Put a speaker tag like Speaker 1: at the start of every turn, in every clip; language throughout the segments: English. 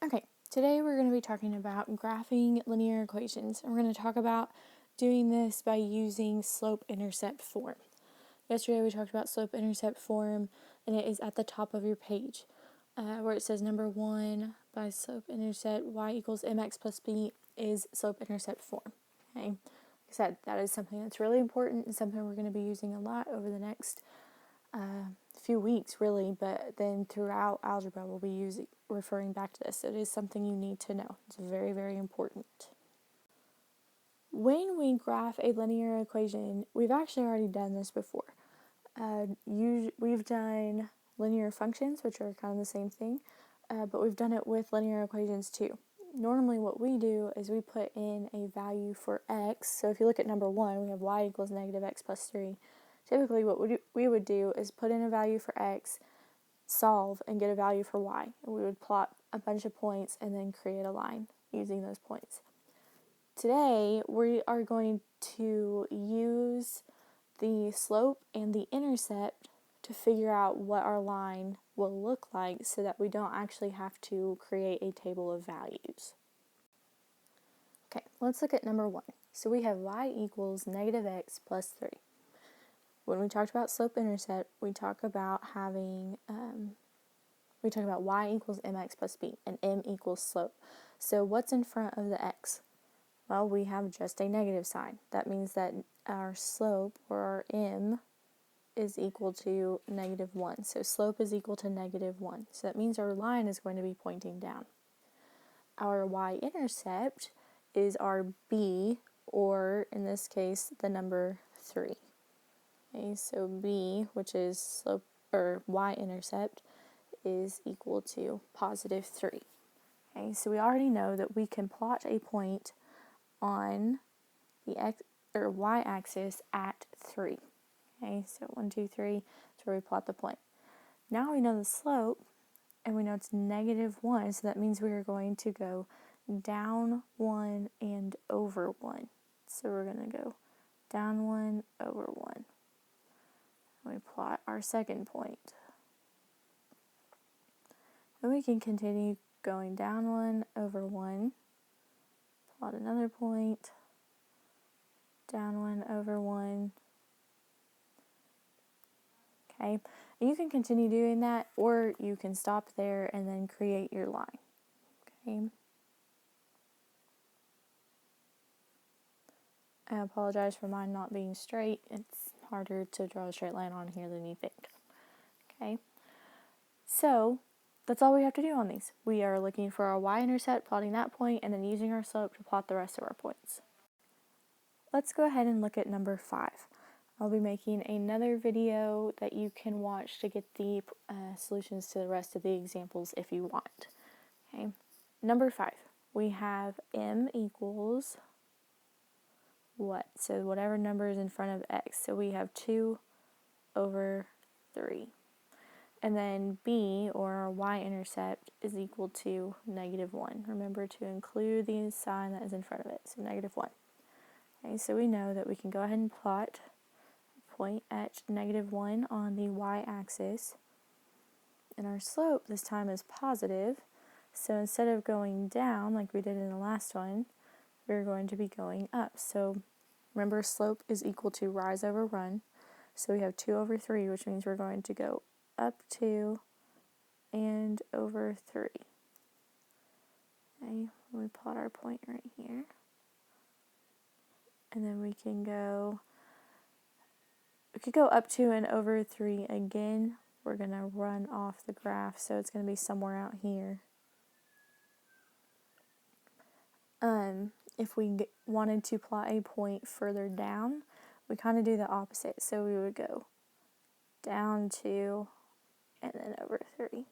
Speaker 1: Okay, today we're going to be talking about graphing linear equations. And we're going to talk about doing this by using slope-intercept form. Yesterday we talked about slope-intercept form, and it is at the top of your page, where it says number 1 by slope-intercept y equals mx plus b is slope-intercept form. Okay, like I said, that is something that's really important and something we're going to be using a lot over the next few weeks, really, but then throughout algebra we'll be referring back to this. So it is something you need to know. It's very, very important. When we graph a linear equation, we've actually already done this before. We've done linear functions, which are kind of the same thing, but we've done it with linear equations too. Normally what we do is we put in a value for x. So if you look at number 1, we have y equals negative x plus 3. Typically what we would do is put in a value for x, solve, and get a value for y. And we would plot a bunch of points and then create a line using those points. Today we are going to use the slope and the intercept to figure out what our line will look like so that we don't actually have to create a table of values. Okay, let's look at number 1. So we have y equals negative x plus 3. When we talked about slope-intercept, we talk about y equals mx plus b, and m equals slope. So what's in front of the x? Well, we have just a negative sign. That means that our slope, or our m, is equal to negative 1. So slope is equal to negative 1. So that means our line is going to be pointing down. Our y-intercept is our b, or in this case, the number 3. Okay, so b, which is slope, or y-intercept, is equal to positive 3. Okay, so we already know that we can plot a point on the x or y-axis at 3. Okay, so 1, 2, 3 is where we plot the point. Now we know the slope, and we know it's negative 1, so that means we are going to go down 1 and over 1. So we're going to go down 1 over 1. We plot our second point. And we can continue going down 1 over 1, plot another point, down 1 over 1. Okay, and you can continue doing that, or you can stop there and then create your line. Okay. I apologize for mine not being straight. It's harder to draw a straight line on here than you think. Okay, so that's all we have to do on these. We are looking for our y-intercept, plotting that point, and then using our slope to plot the rest of our points. Let's go ahead and look at number 5. I'll be making another video that you can watch to get the solutions to the rest of the examples if you want. Okay, number 5. We have m equals what? So whatever number is in front of x. So we have 2 over 3. And then b, or our y-intercept, is equal to negative 1. Remember to include the sign that is in front of it, so negative 1. Okay, so we know that we can go ahead and plot a point at negative 1 on the y-axis. And our slope this time is positive. So instead of going down like we did in the last one, we're going to be going up. So remember, slope is equal to rise over run. So we have 2 over 3, which means we're going to go up 2 and over 3. Okay, we plot our point right here. And then we could go up 2 and over 3 again. We're going to run off the graph, so it's going to be somewhere out here. If we wanted to plot a point further down, we kind of do the opposite. So we would go down 2 and then over 3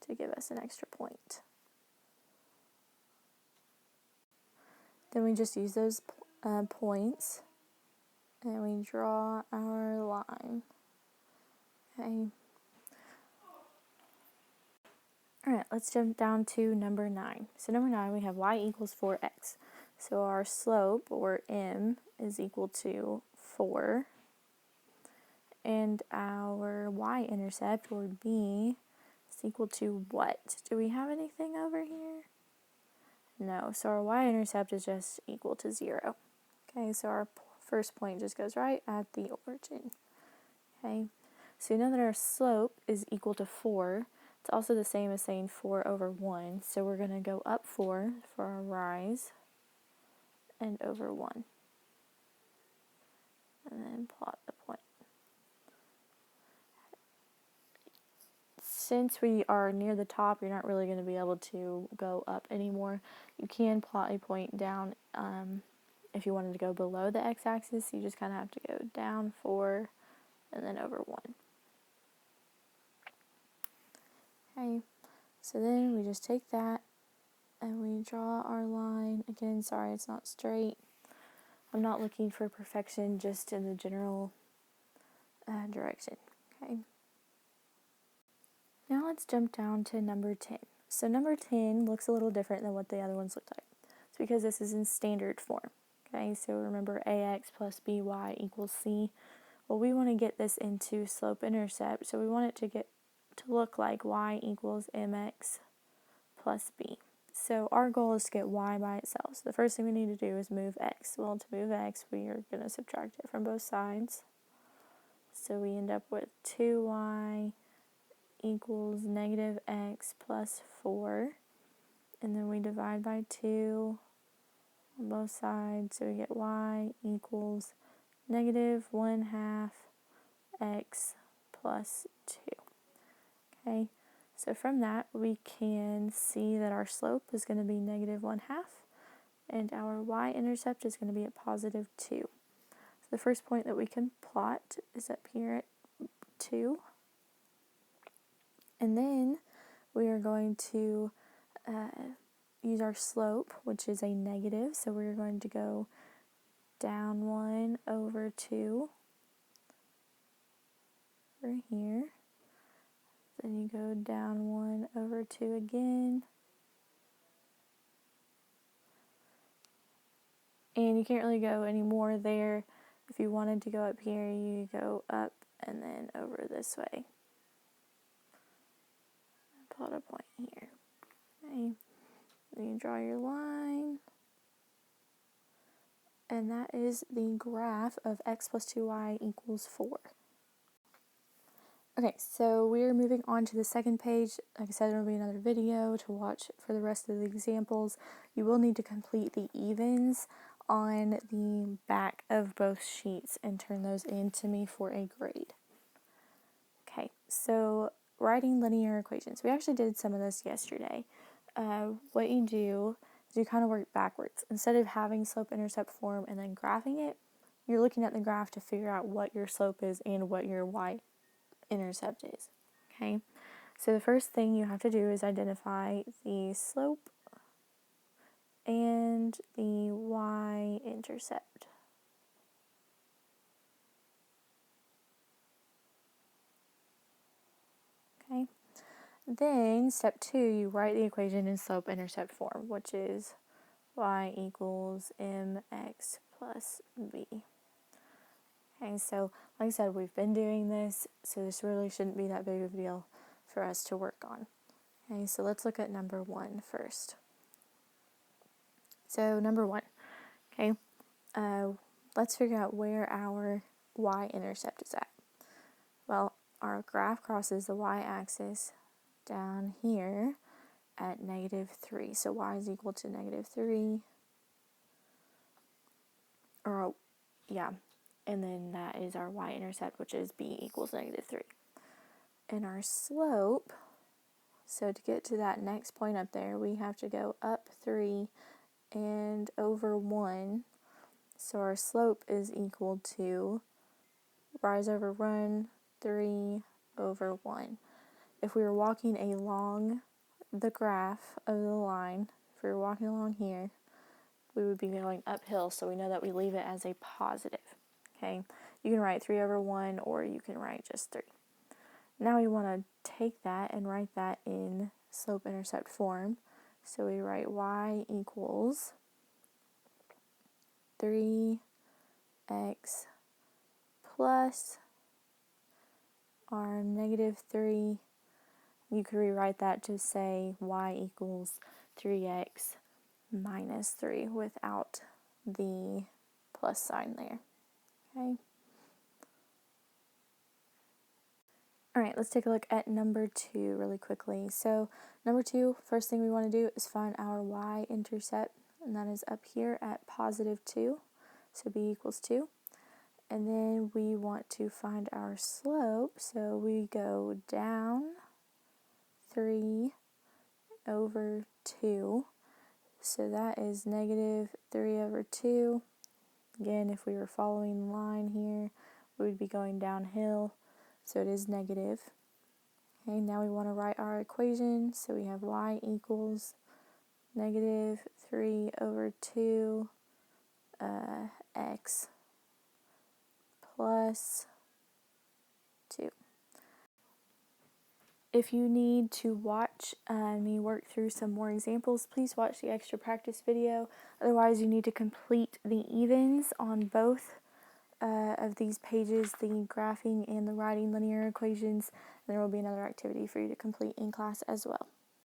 Speaker 1: to give us an extra point. Then we just use those points and we draw our line. Okay. Alright, let's jump down to number 9. So number 9, we have y equals 4x. So our slope, or m, is equal to 4. And our y-intercept, or b, is equal to what? Do we have anything over here? No, so our y-intercept is just equal to 0. Okay, so our first point just goes right at the origin. Okay, so we know that our slope is equal to 4. It's also the same as saying 4 over 1, so we're going to go up 4 for our rise and over 1. And then plot the point. Since we are near the top, you're not really going to be able to go up anymore. You can plot a point down if you wanted to go below the x-axis. You just kind of have to go down 4 and then over 1. Okay, so then we just take that and we draw our line. Again, sorry, it's not straight. I'm not looking for perfection, just in the general direction. Okay. Now let's jump down to number 10. So number 10 looks a little different than what the other ones looked like. It's because this is in standard form. Okay, so remember ax plus by equals c. Well, we want to get this into slope-intercept, so we want it to look like y equals mx plus b. So our goal is to get y by itself. So the first thing we need to do is move x. Well, to move x, we are going to subtract it from both sides. So we end up with 2y equals negative x plus 4. And then we divide by 2 on both sides. So we get y equals negative 1/2 x plus 2. Okay, so from that we can see that our slope is going to be negative 1/2 and our y-intercept is going to be at positive 2. So the first point that we can plot is up here at 2. And then we are going to use our slope, which is a negative, so we're going to go down 1 over 2 over here. Then you go down 1 over 2 again. And you can't really go any more there. If you wanted to go up here, you go up and then over this way. Plot a point here. Okay. Then you draw your line. And that is the graph of x plus 2y equals 4. Okay, so we're moving on to the second page. Like I said, there will be another video to watch for the rest of the examples. You will need to complete the evens on the back of both sheets and turn those in to me for a grade. Okay, so writing linear equations. We actually did some of this yesterday. What you do is you kind of work backwards. Instead of having slope-intercept form and then graphing it, you're looking at the graph to figure out what your slope is and what your y-intercept is. Okay, so the first thing you have to do is identify the slope and the y-intercept. Okay, then step 2, you write the equation in slope-intercept form, which is y equals mx plus b. Okay, so like I said, we've been doing this, so this really shouldn't be that big of a deal for us to work on. Okay, so let's look at number 1 first. So number 1, okay, let's figure out where our y-intercept is at. Well, our graph crosses the y-axis down here at -3. So y is equal to -3. Or, yeah, and then that is our y-intercept, which is b equals -3. And our slope, so to get to that next point up there, we have to go up 3 and over 1. So our slope is equal to rise over run 3 over 1. If we were walking along the graph of the line, if we were walking along here, we would be going uphill, so we know that we leave it as a positive. Okay, you can write 3 over 1 or you can write just 3. Now we want to take that and write that in slope-intercept form. So we write y equals 3x plus our -3 you could rewrite that to say y equals 3x minus 3 without the plus sign there. Okay. All right, let's take a look at number 2 really quickly. So number 2, first thing we want to do is find our y-intercept, and that is up here at positive 2, so b equals 2. And then we want to find our slope, so we go down 3 over 2, so that is negative 3 over 2. Again, if we were following the line here, we would be going downhill, so it is negative. Okay, now we want to write our equation, so we have y equals negative 3 over 2 x plus 2. If you need to watch me work through some more examples, please watch the extra practice video. Otherwise, you need to complete the evens on both of these pages, the graphing and the writing linear equations. And there will be another activity for you to complete in class as well.